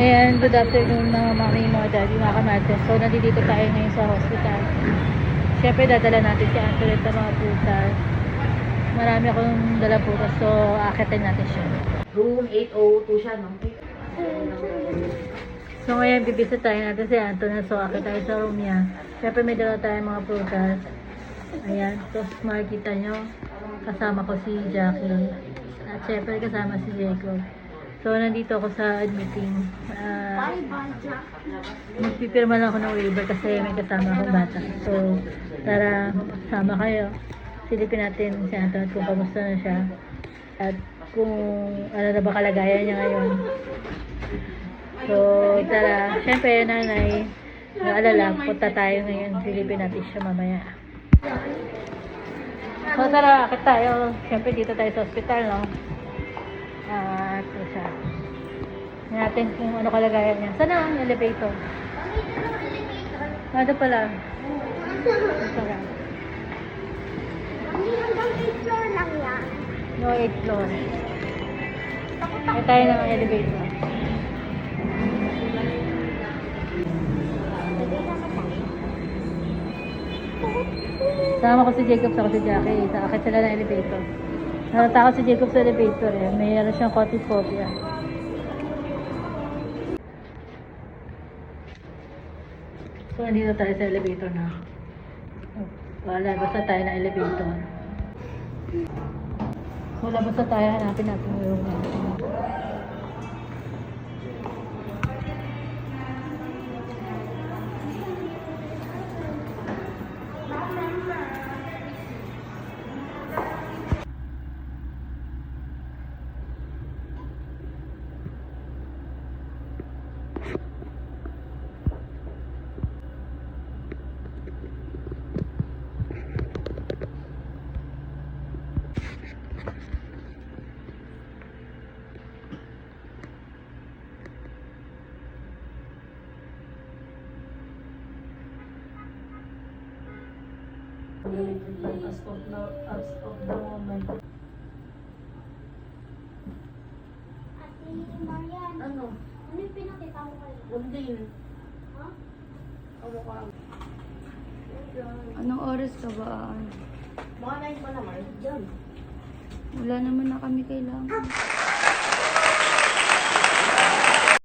Ayan, good afternoon mga mami, mga daddy, mga kamate. So, nandito tayo ngayon sa hospital. Siyempre, dadala natin si Antoinette ng mga putas. Marami akong dala putas, so akitin natin siya. Room 802 siya, no? So, ngayon, bibisa tayo natin si Antoinette. So, akit tayo sa room niya. Siyempre, may dala tayong mga putas. Ayan, tapos makikita nyo, kasama ko si Jackie. At siyempre, kasama si Jacob. So, nandito ako sa admitting. Magpipirma lang ako ng waiver kasi may kasama akong bata. So, tara, sama kayo. Silipin natin si Antoinette kung kamusta na siya. At kung ano na ba kalagayan niya ngayon. So, tara. Siyempre, nanay, naalala, punta tayo ngayon. Silipin natin siya mamaya. So, tara, akit tayo. Siyempre, dito tayo sa hospital, no? Ito siya. Tingnan natin kung ano kalagayan niya. Saan ang elevator? Ano pala? Ito lang. Hanggang 8 floor lang yan. No, 8 floor. May tayo ng elevator. Sama ko si Jacob sa si Jackie. Akit sila ng elevator. Natatakot si Jacob sa elevator eh. May ano siyang claustrophobia. So, nandito tayo sa elevator na. Wala, basta tayo ng elevator. So, labas na tayo. Hanapin natin yung as of the moment. Ate Marian, Ano? ano yung pinakita mo kayo? Undin. Ha? Ano ka? Anong oras ka ba? Mga 9 pa naman. Diyan. Wala naman na kami kailangan.